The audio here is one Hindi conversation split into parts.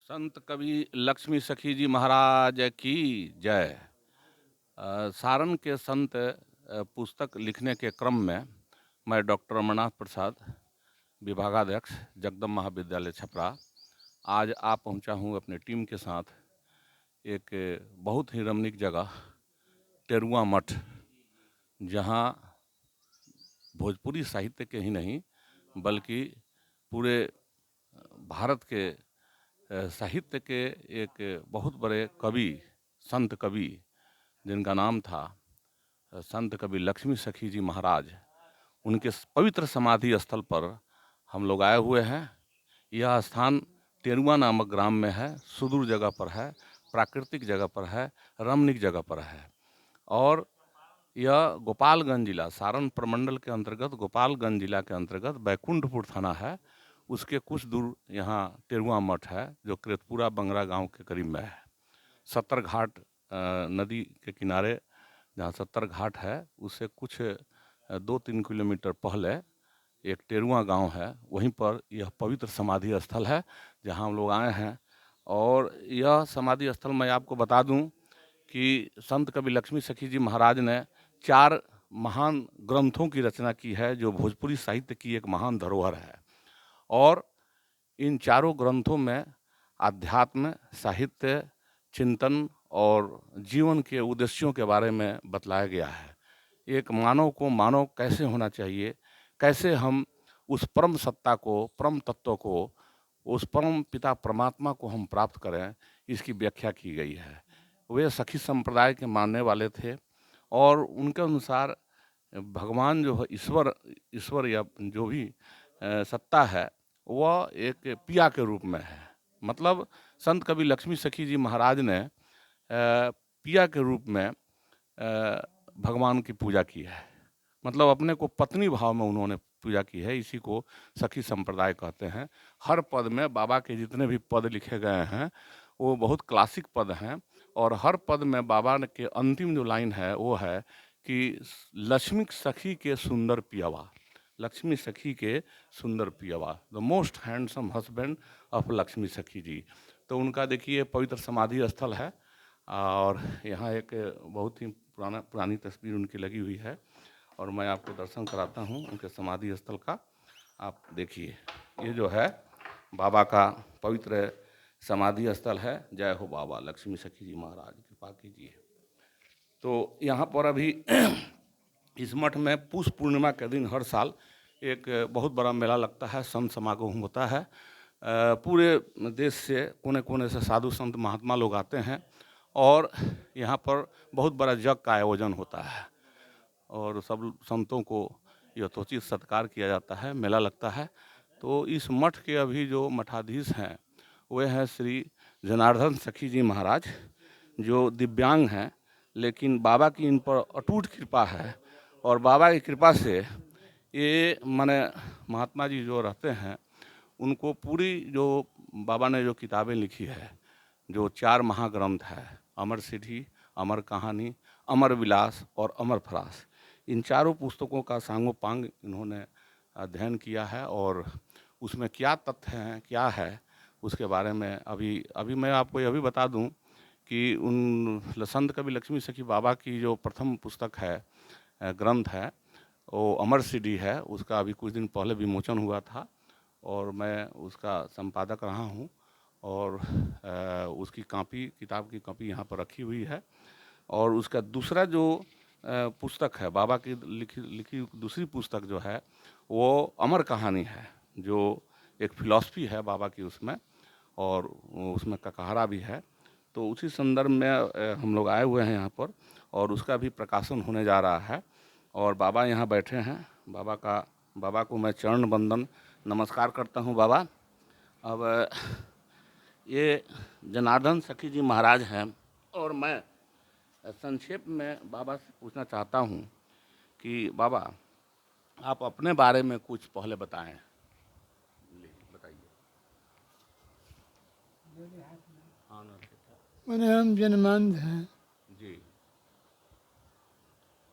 संत कवि लक्ष्मी सखी जी महाराज की जय। सारण के संत पुस्तक लिखने के क्रम में मैं डॉक्टर अमरनाथ प्रसाद, विभागाध्यक्ष जगदम्ब महाविद्यालय छपरा, आज आ पहुंचा हूं अपने टीम के साथ एक बहुत ही रमणीक जगह टेरुआ मठ, जहां भोजपुरी साहित्य के ही नहीं बल्कि पूरे भारत के साहित्य के एक बहुत बड़े कवि, संत कवि, जिनका नाम था संत कवि लक्ष्मी सखी जी महाराज, उनके पवित्र समाधि स्थल पर हम लोग आए हुए हैं। यह स्थान टेरुआ नामक ग्राम में है, सुदूर जगह पर है, प्राकृतिक जगह पर है, रमणीक जगह पर है। और यह गोपालगंज जिला, सारण प्रमंडल के अंतर्गत गोपालगंज जिला के अंतर्गत बैकुंठपुर थाना है। उसके कुछ दूर यहाँ टेरुआ मठ है, जो कृतपुरा बंगरा गांव के करीब में है। 70 घाट नदी के किनारे जहाँ 70 घाट है, उससे कुछ 2-3 किलोमीटर पहले एक टेरुआ गांव है। वहीं पर यह पवित्र समाधि स्थल है जहाँ हम लोग आए हैं। और यह समाधि स्थल मैं आपको बता दूं कि संत कवि लक्ष्मी सखी जी महाराज ने 4 महान ग्रंथों की रचना की है, जो भोजपुरी साहित्य की एक महान धरोहर है। और इन चारों ग्रंथों में आध्यात्म, साहित्य, चिंतन और जीवन के उद्देश्यों के बारे में बतलाया गया है। एक मानव को मानव कैसे होना चाहिए, कैसे हम उस परम सत्ता को, परम तत्व को, उस परम पिता परमात्मा को हम प्राप्त करें, इसकी व्याख्या की गई है। वे सखी संप्रदाय के मानने वाले थे और उनके अनुसार भगवान जो है, ईश्वर या जो भी सत्ता है, वह एक पिया के रूप में है। मतलब संत कवि लक्ष्मी सखी जी महाराज ने पिया के रूप में भगवान की पूजा की है। मतलब अपने को पत्नी भाव में उन्होंने पूजा की है। इसी को सखी संप्रदाय कहते हैं। हर पद में बाबा के जितने भी पद लिखे गए हैं वो बहुत क्लासिक पद हैं। और हर पद में बाबा के अंतिम जो लाइन है वो है कि लक्ष्मी सखी के सुंदर पियावा, लक्ष्मी सखी के सुंदर पियावा, the most handsome husband of Lakshmi सखी जी। तो उनका देखिए पवित्र समाधि स्थल है और यहाँ एक बहुत ही पुरानी तस्वीर उनकी लगी हुई है और मैं आपको दर्शन कराता हूँ उनके समाधि स्थल का। आप देखिए, ये जो है बाबा का पवित्र समाधि स्थल है। जय हो बाबा लक्ष्मी सखी जी महाराज, कृपा कीजिए। तो यहाँ पर अभी इस मठ में पुष पूर्णिमा के दिन हर साल एक बहुत बड़ा मेला लगता है, संत समागम होता है। पूरे देश से, कोने कोने से साधु संत महात्मा लोग आते हैं और यहाँ पर बहुत बड़ा यज्ञ का आयोजन होता है और सब संतों को यथोचित सत्कार किया जाता है, मेला लगता है। तो इस मठ के अभी जो मठाधीश हैं वे हैं श्री जनार्दन सखी जी महाराज, जो दिव्यांग हैं, लेकिन बाबा की इन पर अटूट कृपा है। और बाबा की कृपा से ये माने महात्मा जी जो रहते हैं उनको पूरी जो बाबा ने जो किताबें लिखी है, जो 4 महाग्रंथ है, अमर सिद्धि, अमर कहानी, अमर विलास और अमर फरास, इन चारों पुस्तकों का सांगोपांग इन्होंने अध्ययन किया है। और उसमें क्या तथ्य हैं, क्या है, उसके बारे में अभी मैं आपको यह भी बता दूं कि उन संत कवि लक्ष्मी सखी बाबा की जो प्रथम पुस्तक है, ग्रंथ है, वो अमर सिद्धि है। उसका अभी कुछ दिन पहले विमोचन हुआ था और मैं उसका संपादक रहा हूँ और उसकी कॉपी, किताब की कॉपी यहाँ पर रखी हुई है। और उसका दूसरा जो पुस्तक है, बाबा की लिखी दूसरी पुस्तक जो है वो अमर कहानी है, जो एक फिलॉसफी है बाबा की उसमें, और उसमें ककहरा भी है। तो उसी संदर्भ में हम लोग आए हुए हैं यहाँ पर और उसका भी प्रकाशन होने जा रहा है। और बाबा यहाँ बैठे हैं। बाबा को मैं चरण वंदन नमस्कार करता हूँ बाबा। अब ये जनार्दन सखी जी महाराज हैं और मैं संक्षेप में बाबा से पूछना चाहता हूँ कि बाबा आप अपने बारे में कुछ पहले बताएं। बताइए। हाँ ना, मेरे हम जन्मांध हैं। जी।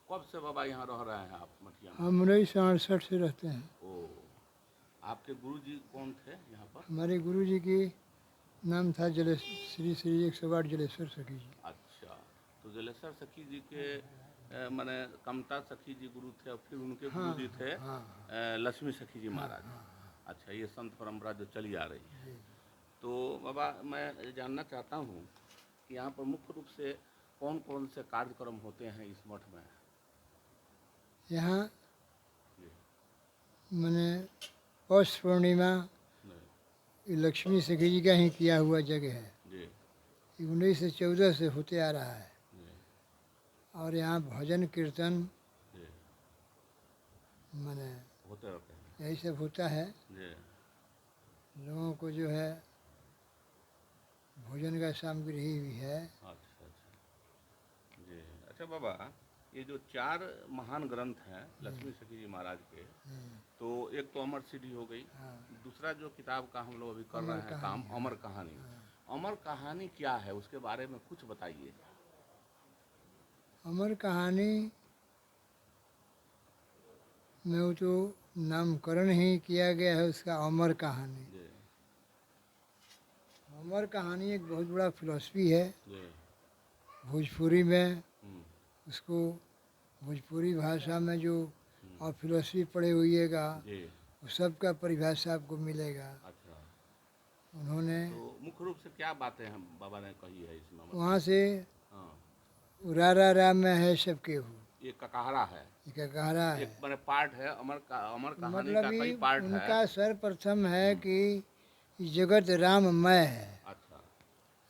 कब से बाबा यहाँ रह रहे हैं आप मठिया में? हम 1968 से रहते हैं। ओ, आपके गुरु जी कौन थे यहाँ पर? हमारे गुरु जी की नाम था श्री श्री 108 जलेश्वर सखी जी। अच्छा, तो जलेश्वर सखी जी के माने कमता सखी जी गुरु थे और फिर उनके गुरु जी थे हाँ लक्ष्मी सखी जी महाराज। अच्छा, ये संत परंपरा जो चली आ रही है। तो बाबा मैं जानना चाहता हूँ कि यहाँ पर मुख्य रूप से कौन कौन से कार्यक्रम होते हैं इस मठ में? यहाँ जी, मैंने पौष पूर्णिमा नहीं, ये लक्ष्मी सखी जी का ही किया हुआ जगह है। जी, ये 1914 से होते आ रहा है जी, और यहाँ भजन कीर्तन जी, मैंने होते रहते हैं। यही सब होता है। जी, लोगों को जो है भोजन का सामग्री भी है। अच्छा, अच्छा, जी। अच्छा बाबा, ये जो 4 महान ग्रंथ हैं लक्ष्मी सखी जी महाराज के, तो एक तो अमर सिद्धि हो गई, हाँ, दूसरा जो किताब का हम लोग अभी कर अमर रहे हैं कहानी, काम, अमर कहानी। अमर कहानी क्या है, उसके बारे में कुछ बताइए। अमर कहानी में वो तो नामकरण ही किया गया है उसका अमर कहानी। जी, अमर कहानी एक बहुत बड़ा फिलॉसफी है जी, भोजपुरी में। हम्म, उसको भोजपुरी भाषा में जो आप फिलॉसफी पढ़े हुईएगा जी, वो सब का परिभाषा आपको मिलेगा। अच्छा। उन्होंने तो मुख्य रूप से क्या बातें हम बाबा ने कही है इसमें, मतलब? वहाँ से हाँ, उरारा राम में है सबके हो ये ककाहरा है, ये कहा है। एक मैंने पार्ट है अमर कहानी मतलब का, ही कई पार्ट है। उनका सर्वप्रथम है कि जगत राममय है। अच्छा,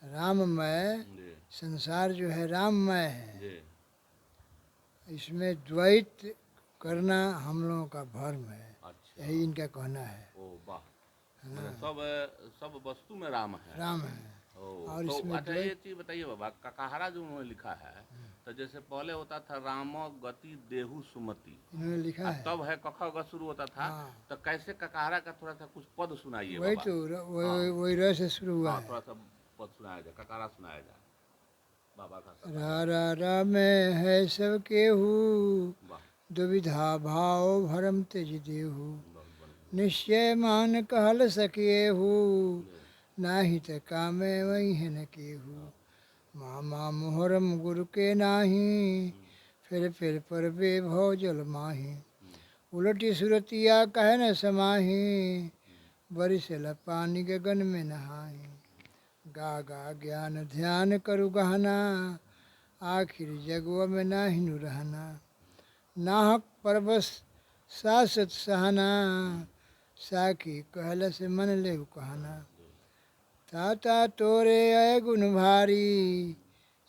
राममय जी, संसार जो है राममय है। जी, इसमें द्वैत करना हम लोगों का भर्म है, अच्छा, यही इनका कहना है। ओ वाह, मतलब सब वस्तु में राम है। राम है ओ, और तो इसमें अच्छा ये द्वैत। चीज बताइए बाबा, ककाहरा जो उन्होंने लिखा है, तो जैसे पहले होता था राम गति देहु सुमति, इन्होंने लिखा और है। तब है कख ग शुरू होता था, हाँ तो कैसे ककाहरा का थोड़ा सा कुछ पद सुनाइए वही बाबा। तो हाँ, वही र से शुरू हुआ हाँ, है। थोड़ा सा पद सुनाया जाए, ककाहरा सुनाया जाए बाबा का रा ककाहरा। रा रा में है सब केहू वाह, दुविधा भाव भरम तेज देहू बहुत बढ़िया। निश्चय मान कहल सकेहू जी, नाही त कामे वही है न केहू हाँ, मामा मोहरम गुरु के नाही फिर पर बे भव जल माही उलटी सुरतिया कह न समाही बरिसल पानी गगन में नहाही गा गा ज्ञान ध्यान करु गहना आखिर जगुआ में नाहिनु रहना नाहक परबस सासत सहना साखी कहल से मन ले कहना ताता तोरे अय गुण भारी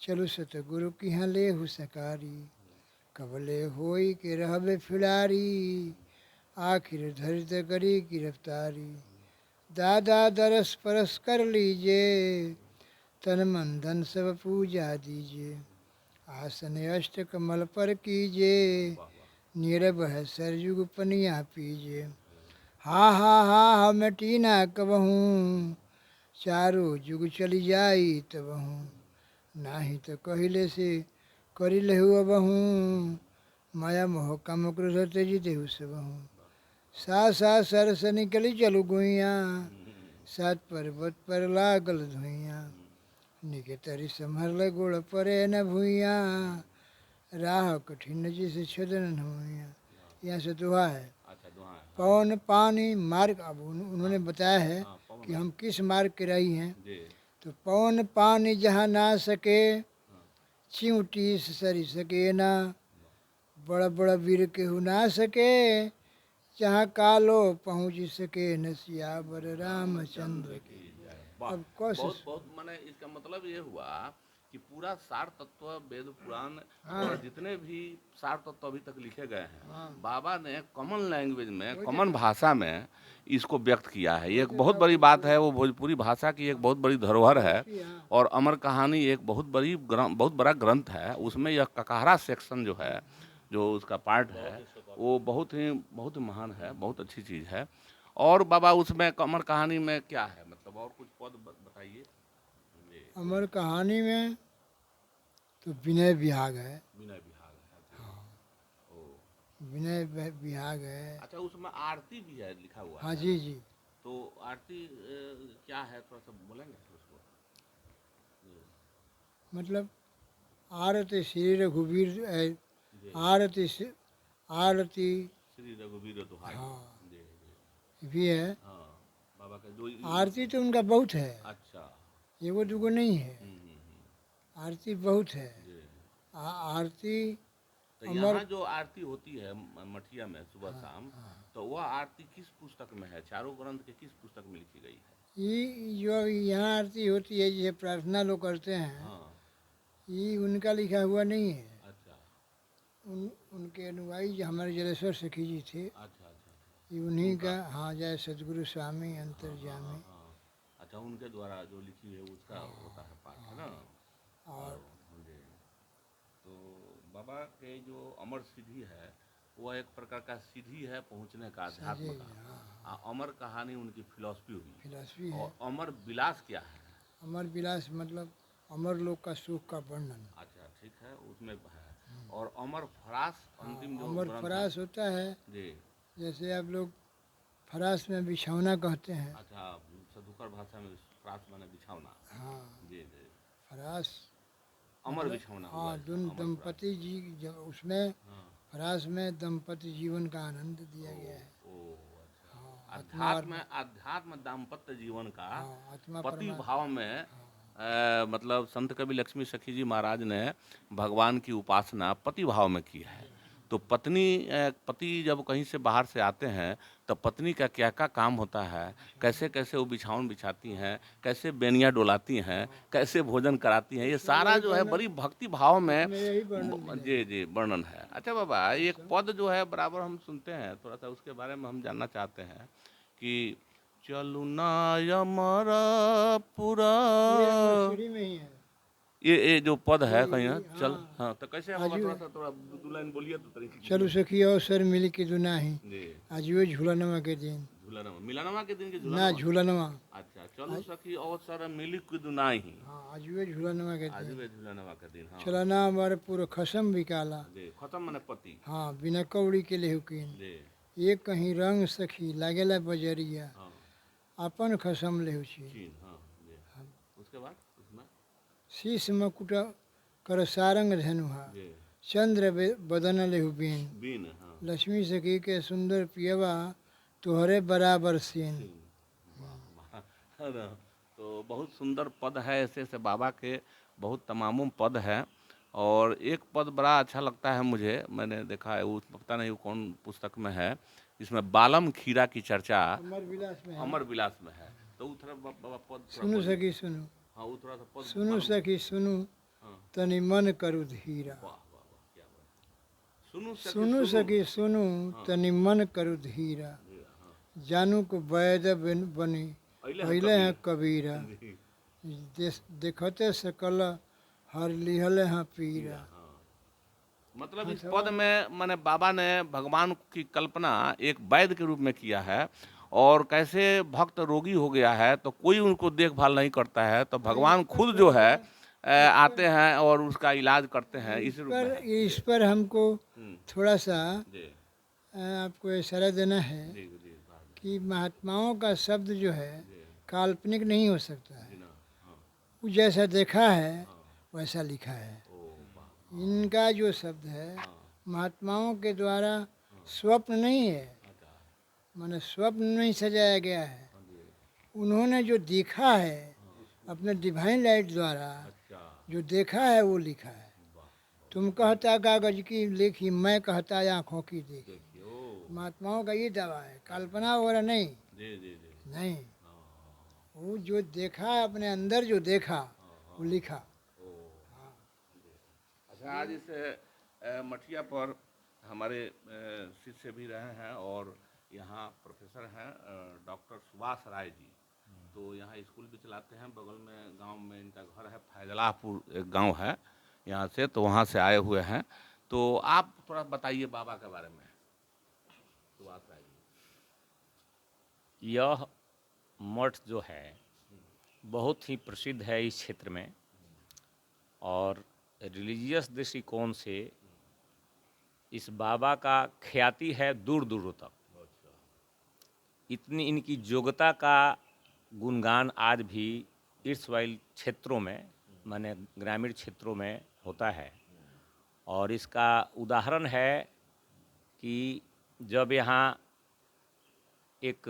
चलु सत गुरु की हाँ लेहु सकारी कबले होई के रहबे फिड़ारी आखिर धरित करी गिरफ्तारी दादा दरस परस कर लीजिए तन मन धन सब पूजा दीजिए आसन अष्ट कमल पर कीजिए वाह, वाह, नीरव है सरयुग पनिया पीजिए हा मिटी ना कबहूँ चारों जुग चली जाई तबहूँ नाही तो कहिले से करी लेहु अबहूँ माया मोह कम क्रोध तेज देहु सबहूँ सा सरस निकली चलु गुइया सात पर्वत पर लागल धुइया निके तरी संभरल गुड़ परे न भुइया राह कठिन जिसे छदन न हुइया। यहाँ से दुआ है। अच्छा, दुआ है, हाँ, पवन पानी मार्ग अब उन्होंने बताया है हाँ, पवन कि हम किस मार्ग के रही हैं। जी, तो पवन पानी जहाँ ना सके हाँ, चिंटी सरी सके ना बड़ा बड़ा वीर केहू ना सके जहाँ कालो पहुँच सके न सियावर रामचंद्र की। जय। वाह, अब कौश बहुत बहुत माने इसका मतलब ये हुआ कि पूरा सार तत्व वेद पुराण हाँ और जितने भी सार तत्व अभी तक लिखे गए हैं, हाँ बाबा ने कॉमन लैंग्वेज में, वही कॉमन तो- भाषा में इसको व्यक्त किया है। ये एक वही तो बहुत था बड़ी वो बात है, वो भोजपुरी भाषा की एक बहुत बड़ी धरोहर है। फिलॉसफी, हाँ और अमर कहानी एक बहुत बड़ा ग्रंथ है। उसमें यह ककाहरा सेक्शन जो है, जो उसका पार्ट है, वो बहुत ही महान है, बहुत अच्छी चीज़ है। और बाबा उसमें अमर कहानी में क्या है, मतलब और कुछ पद बताइए। जी, अमर कहानी में तो विनय विहाग है। विनय विहार है जी। ओ, विहाग है। अच्छा, उसमें आरती भी है लिखा हुआ हाँ है। जी जी। तो आरती क्या है, थोड़ा सा बोलेंगे मतलब आरती श्री रघुवीर आरती आरती श्री रघुवीर दुहाई। हाँ। जी जी। भी है। हाँ, बाबा का दो। आरती तो उनका बहुत है, अच्छा। एगो दूगो नहीं है, आरती बहुत है। जी। आरती तो अमर यहाँ जो आरती होती है मठिया में सुबह शाम, तो वह आरती किस पुस्तक में है? चारों ग्रंथ के किस पुस्तक में लिखी गई है? ये जो यहाँ आरती होती है, जैसे प्रार्थना लोग करते हैं, हाँ। ये उनका लिखा हुआ नहीं है। अच्छा उनके अनुयायी जो हमारे जलेश्वर सखी जी थे, अच्छा अच्छा अच्छा। ये उन्हीं का। हाँ, जय सदगुरु स्वामी अंतर्जामी। हाँ। अच्छा, उनके द्वारा जो लिखी है उसका होता है पाठ, है ना? और जी। तो बाबा के जो अमर सीढ़ी है, वह एक प्रकार का सीढ़ी है पहुँचने का, अध्यात्म सही, का। हाँ, अमर कहानी उनकी फिलॉसफी हुई। फिलॉसफी है। और अमर विलास क्या है? अमर विलास मतलब अमर लोक का सुख का वर्णन। अच्छा, ठीक है, उसमें है। और अमर फरास अंतिम जो अमर ग्रंथ फरास होता है, जी। जैसे आप लोग फरास में बिछौना कहते हैं। अच्छा, सदुकर भाषा में फरास माने बिछौना। हाँ, जी जी। फरास अमर मतलब बिछौना हुआ हाँ, इसका, अमर फरास। दंपति जी जब उसमें हाँ। फरास में दंपति जीवन का आनंद दिया गया है। ओ अच्छा। हाँ, आत्मा और अध्यात्म दाम्पत्य जीवन का हाँ, आत्मा पति परमा। भाव में हाँ, मतलब संत कवि लक्ष्मी सखी जी महाराज ने भगवान की उपासना पति भाव में की है। तो पति जब कहीं से बाहर से आते हैं, तो पत्नी का क्या क्या काम होता है, कैसे कैसे वो बिछावन बिछाती हैं, कैसे बेनिया डोलाती हैं, कैसे भोजन कराती हैं, ये इसमें सारा वही जो है वर्णन, बड़ी भक्ति भाव में इसमें यही वर्णन मिलेगा। जी जी वर्णन है। अच्छा बाबा, एक पद जो है बराबर हम सुनते हैं, थोड़ा सा उसके बारे में हम जानना चाहते हैं कि चलू ना यमरपुरा। ये अमर सीढ़ी में ही है। ये जो पद है कहीं है, चल। हाँ, हाँ, तो कैसे है बाबा? आजू थोड़ा दो लाइन बोलिए तो तरीके चलू सखी अवसर मिली की दुनाही, जी। आजुए झूलनवा के दिन। झूलनवा, मिलनवा के दिन के ना झूलनवा। झूलनवा। अच्छा, चलू सखी अवसर मिली कुदुनाही। हाँ, आजुए झूलनवा के आज दिन। वे झूलनवा के दिन। हाँ चलना हमारे पूरा खसम बिकाला। जी, खत्म मने पति। हाँ, बिना कौड़ी के लेहुकिन। जी। ये कहीं रंग सखी लागेला बजरिया, हाँ, अपन खसम लेहुची। चीन। हाँ जी। उसके बाद उसमें शीश मकुट कर सारंग धनुहा, जी। चंद्र बदन लेहु बीन। बीन। हाँ। लक्ष्मी सखी के सुंदर पियवा, तुहरे बराबर सीन। वाह, है ना? तो बहुत सुंदर पद है, ऐसे ऐसे बाबा के बहुत तमाम पद है। और एक पद बड़ा अच्छा लगता है मुझे, मैंने देखा है, वो पता नहीं वो कौन पुस्तक में है, इसमें बालम खीरा की चर्चा अमर विलास में है। अमर विलास में है। तो वो थोड़ा बाबा पद थोड़ा सुनु बोलिए। सखी सुनु, हाँ, वो थोड़ा सा पद सुनु सखी सुनु, हाँ। तनि मन करू धीरा। वाह वाह वाह, क्या बात। सुनु सखी सुनु सखी सुनु, तनि मन करू धीरा। जी, हाँ। जानू को वैद बनी, अइले हैं कबीरा। जी, देखते सकल हर लिहले हैं पीरा। हाँ। मतलब इस पद में माने बाबा ने भगवान की कल्पना एक वैद्य के रूप में किया है। और कैसे भक्त रोगी हो गया है तो कोई उनको देखभाल नहीं करता है, तो भगवान खुद जो है आते हैं और उसका इलाज करते हैं, इस रूप में है। इस पर हमको थोड़ा सा जी आपको इशारा देना है जी जी, बाद में। कि महात्माओं का शब्द जो है जी काल्पनिक नहीं हो सकता है। जी ना। हाँ। वो जैसा देखा है वैसा लिखा है। ओ वाह। इनका जो शब्द है महात्माओं के द्वारा स्वप्न नहीं है, अच्छा। माने स्वप्न नहीं सजाया गया है। हाँ जी। उन्होंने जो देखा है अपने डिवाइन लाइट द्वारा, अच्छा। जो देखा है वो लिखा है। वाह। तुम कहता कागज की लिखी, मैं कहता आँखों की देखी। देखिए। ओ। महात्माओं का ये दावा है, कल्पना वगैरह नहीं। जी जी जी। नहीं, हाँ। वो जो देखा अपने अंदर जो देखा वो लिखा। ओ। अच्छा, आज इस मठिया पर हमारे शिष्य भी रहे हैं और यहाँ प्रोफेसर हैं डॉक्टर सुभाष राय जी। तो यहाँ स्कूल भी चलाते हैं, बगल में गांव में इनका घर है, फैजलापुर एक गांव है यहाँ से, तो वहाँ से आए हुए हैं। तो आप थोड़ा बताइए बाबा के बारे में, सुभाष राय जी। यह मठ जो है बहुत ही प्रसिद्ध है इस क्षेत्र में, और रिलीजियस दृष्टिकोण से इस बाबा का ख्याति है दूर दूर तक। इतनी इनकी योग्यता का गुणगान आज भी इर्सवाइल क्षेत्रों में माने ग्रामीण क्षेत्रों में होता है। और इसका उदाहरण है कि जब यहाँ एक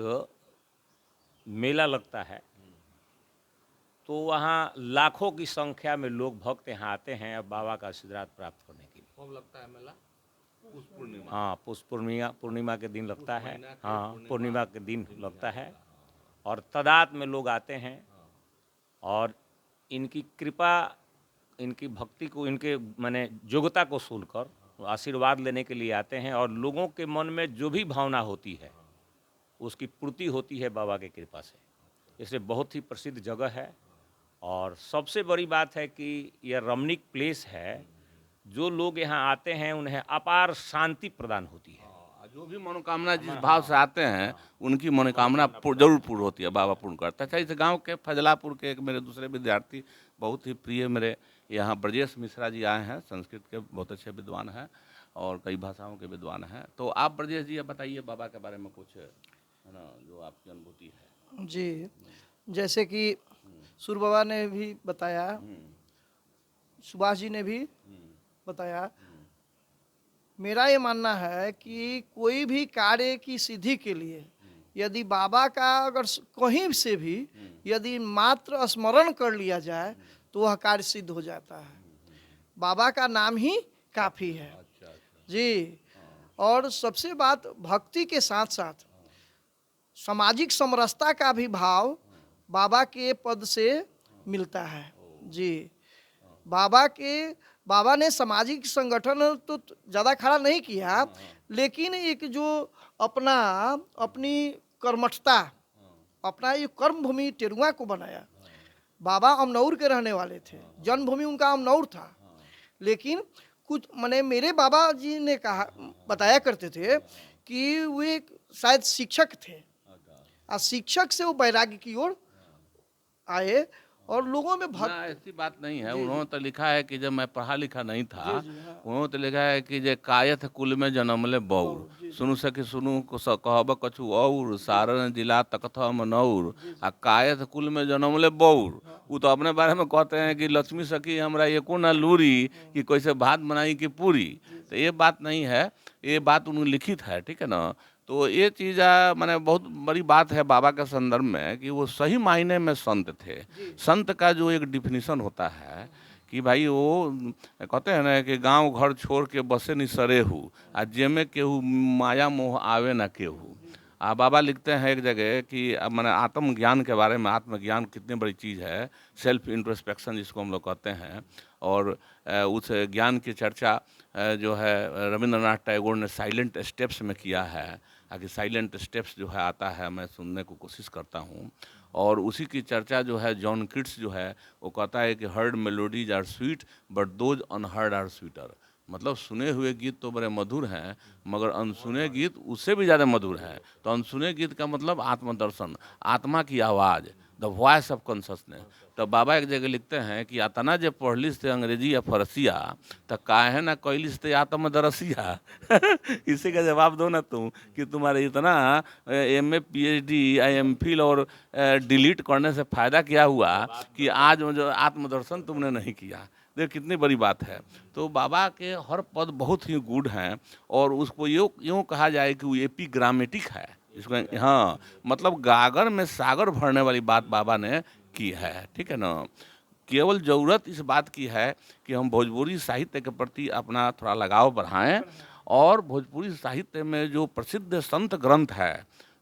मेला लगता है तो वहाँ लाखों की संख्या में लोग भक्त यहाँ आते हैं अब बाबा का आशीर्वाद प्राप्त करने के लिए। कब लगता है मेला? पुष पूर्णिमा। हाँ, पुष पूर्णिमा के दिन लगता है। हाँ, पूर्णिमा के दिन लगता है और तादाद में लोग आते हैं और इनकी कृपा, इनकी भक्ति को, इनके माने योग्यता को सुनकर आशीर्वाद लेने के लिए आते हैं और लोगों के मन में जो भी भावना होती है उसकी पूर्ति होती है बाबा की कृपा से। इसलिए बहुत ही प्रसिद्ध जगह है और सबसे बड़ी बात है कि यह रमणीक प्लेस है। जो लोग यहाँ आते हैं उन्हें अपार शांति प्रदान होती है। जो भी मनोकामना जिस भाव से आते हैं उनकी मनोकामना जरूर पूर्ण होती है, बाबा पूर्ण करता है। अच्छा, इस गांव के फजलापुर के एक मेरे दूसरे विद्यार्थी, बहुत ही प्रिय मेरे यहाँ ब्रजेश मिश्रा जी आए हैं, संस्कृत के बहुत अच्छे विद्वान हैं और कई भाषाओं के विद्वान हैं। तो आप ब्रजेश जी बताइए बाबा के बारे में कुछ, है ना, जो आपकी अनुभूति है। जी, जैसे कि सूर्य बाबा ने भी बताया, सुभाष जी ने भी बताया, मेरा ये मानना है कि कोई भी कार्य की सिद्धि के लिए यदि बाबा का अगर कहीं से भी यदि मात्र स्मरण कर लिया जाए तो वह कार्य सिद्ध हो जाता है। बाबा का नाम ही काफ़ी है जी। और सबसे बात भक्ति के साथ साथ सामाजिक समरसता का भी भाव बाबा के पद से मिलता है जी। बाबा ने सामाजिक संगठन तो ज़्यादा खड़ा नहीं किया, लेकिन एक जो अपनी कर्मठता, अपना ये कर्म भूमि टेरुआ को बनाया। बाबा अमनौर के रहने वाले थे, जन्मभूमि उनका अमनौर था, लेकिन कुछ माने मेरे बाबा जी ने बताया करते थे कि वे शायद शिक्षक थे और शिक्षक से वो वैराग्य की ओर आए और लोगों में ना, ऐसी बात नहीं है। उन्होंने तो लिखा है कि जब मैं पढ़ा लिखा नहीं था, उन्होंने तो लिखा है कि जे कायथ कुल में जन्मले बौर, सुनु सखी सुनु कहब कछु और, सारण जिला तकथ मनौर, आ कायथ कुल में जन्मले बौर। वो तो अपने बारे में कहते हैं कि लक्ष्मी सखी हमरा एको ना लूरी कि कैसे भात बनाई कि पूरी। तो ये बात नहीं है, ये बात उन्होंने लिखित है, ठीक है ना। तो ये चीज़ माने बहुत बड़ी बात है बाबा के संदर्भ में कि वो सही मायने में संत थे। संत का जो एक डिफिनीशन होता है कि भाई वो कहते हैं ना कि गांव घर छोड़ के बसे नहीं सरे हूँ आ जेमे केहू माया मोह आवे ना केहू। बाबा लिखते हैं एक जगह कि माने आत्मज्ञान के बारे में, आत्मज्ञान कितनी बड़ी चीज़ है, सेल्फ इंट्रोस्पेक्शन जिसको हम लोग कहते हैं। और उस ज्ञान की चर्चा जो है रविंद्रनाथ टैगोर ने साइलेंट स्टेप्स में किया है। आगे साइलेंट स्टेप्स जो है आता है, मैं सुनने को कोशिश करता हूँ। और उसी की चर्चा जो है जॉन किट्स जो है वो कहता है कि heard melodies are sweet but those unheard are sweeter. मतलब सुने हुए गीत तो बड़े मधुर हैं मगर अनसुने गीत उससे भी ज़्यादा मधुर हैं। तो अनसुने गीत का मतलब आत्मदर्शन, आत्मा की आवाज़, द वॉइस ऑफ कॉन्शसनेस। तो बाबा एक जगह लिखते हैं कि अतना जे पढ़लिस थे अंग्रेजी या फरसिया तो काहे ना कैलिस थे आत्मदरसिया। इसी का जवाब दो ना तुम कि तुम्हारे इतना MA PhD MPhil और डिलीट करने से फ़ायदा क्या हुआ कि आज जो आत्मदर्शन तुमने नहीं किया। देख कितनी बड़ी बात है। तो बाबा के हर पद बहुत ही गुड हैं और उसको यूँ कहा जाए कि वो एपिग्रामेटिक है। इसको हाँ, मतलब गागर में सागर भरने वाली बात बाबा ने की है, ठीक है ना। केवल ज़रूरत इस बात की है कि हम भोजपुरी साहित्य के प्रति अपना थोड़ा लगाव बढ़ाएं और भोजपुरी साहित्य में जो प्रसिद्ध संत ग्रंथ है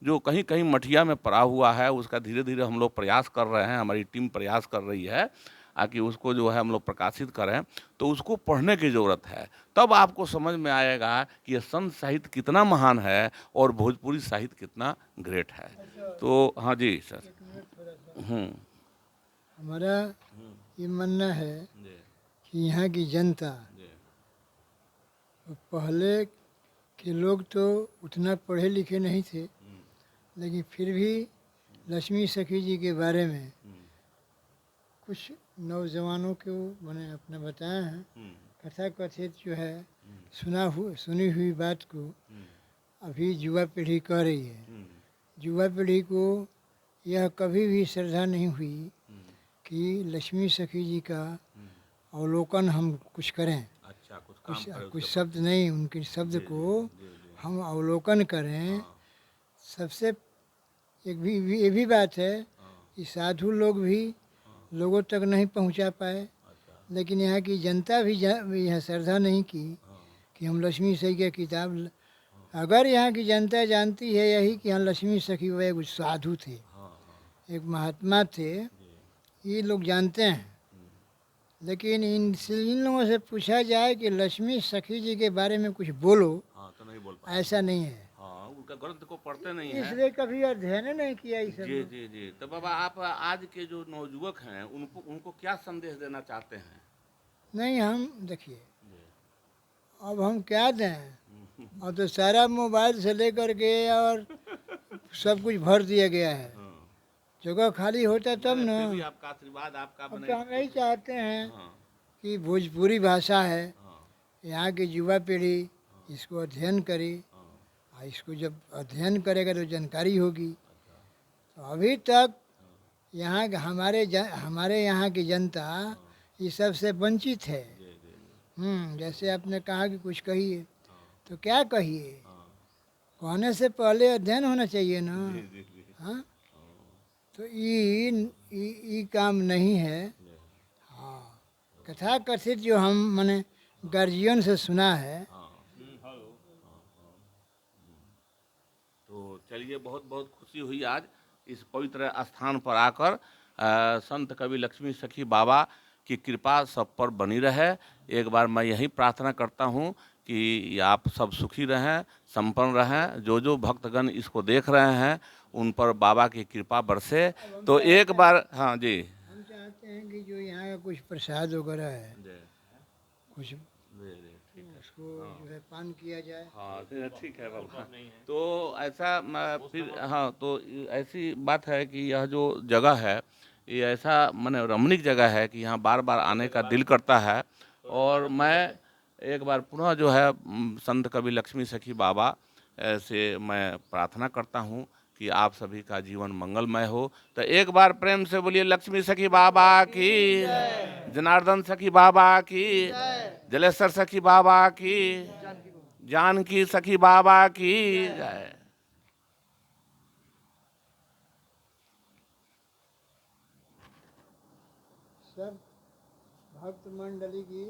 जो कहीं कहीं मठिया में पड़ा हुआ है उसका धीरे धीरे हम लोग प्रयास कर रहे हैं, हमारी टीम प्रयास कर रही है कि उसको जो है हम लोग प्रकाशित करें। तो उसको पढ़ने की ज़रूरत है, तब आपको समझ में आएगा कि ये संत साहित्य कितना महान है और भोजपुरी साहित्य कितना ग्रेट है। तो हाँ जी सर। हमारा ये मानना है कि यहाँ की जनता, पहले के लोग तो उतना पढ़े लिखे नहीं थे, लेकिन फिर भी लक्ष्मी सखी जी के बारे में कुछ नौजवानों को मैंने अपना बताया है। कथा कथित जो है सुनी हुई बात को अभी युवा पीढ़ी कह रही है। युवा पीढ़ी को यह कभी भी श्रद्धा नहीं हुई कि लक्ष्मी सखी जी का अवलोकन हम कुछ करें, अच्छा, कुछ काम करें कुछ उसके शब्द नहीं, उनके शब्द को हम अवलोकन करें। सबसे एक भी ये भी बात है कि साधु लोग भी लोगों तक नहीं पहुंचा पाए, लेकिन यहाँ की जनता भी यह श्रद्धा नहीं की कि हम लक्ष्मी सखी की किताब अगर यहाँ की जनता जानती है यही कि हाँ लक्ष्मी सखी वह एक साधु थे, एक महात्मा थे, ये लोग जानते हैं। लेकिन इन लोगों से पूछा जाए कि लक्ष्मी सखी जी के बारे में कुछ बोलो, हाँ तो नहीं बोल पाए। ऐसा नहीं है, हाँ, उनका ग्रंथ को पढ़ते नहीं है। इसलिए कभी अध्ययन नहीं किया ये सब जी लोग। जी जी। तो बाबा आप आज के जो नवयुवक हैं उनको उनको क्या संदेश देना चाहते हैं? नहीं हम देखिए, अब हम क्या दें, अब तो सारा मोबाइल से लेकर के और सब कुछ भर दिया गया है, जगह खाली होता तब ना। फिर भी आपका आशीर्वाद आपका अब बने। तो हम यही चाहते हैं हाँ कि भोजपुरी भाषा है, हाँ यहाँ की युवा पीढ़ी इसको अध्ययन करे, और इसको जब अध्ययन करेगा तो जानकारी होगी। तो अभी तक यहाँ के हमारे यहाँ की जनता इस सब से वंचित है। जैसे आपने कहा कि कुछ कहिए, तो क्या कहिए, कहने से पहले अध्ययन होना चाहिए ना। हाँ, तो ये काम नहीं है। हाँ, कथा कथित जो हम माने गार्जियन से सुना है। तो चलिए, बहुत बहुत खुशी हुई आज इस पवित्र स्थान पर आकर। संत कवि लक्ष्मी सखी बाबा की कृपा सब पर बनी रहे। एक बार मैं यही प्रार्थना करता हूँ कि आप सब सुखी रहें, संपन्न रहें। जो जो भक्तगण इसको देख रहे हैं उन पर बाबा की कृपा बरसे। तो एक बार, हाँ जी, हम चाहते हैं कि जो यहाँ का कुछ प्रसाद वगैरह है, कुछ उसको जो है पान किया जाए। हाँ ठीक है बाबा। तो ऐसा फिर हाँ, तो ऐसी बात है कि यह जो जगह है ये ऐसा माने रमणीक जगह है कि यहाँ बार बार आने का दिल करता है। और मैं एक बार पुनः जो है संत कवि लक्ष्मी सखी बाबा से मैं प्रार्थना करता हूँ कि आप सभी का जीवन मंगलमय हो। तो एक बार प्रेम से बोलिए लक्ष्मी सखी बाबा की, जनार्दन सखी बाबा की, जलेश्वर सखी बाबा की, जानकी सखी बाबा की जय। सब भक्त मंडली की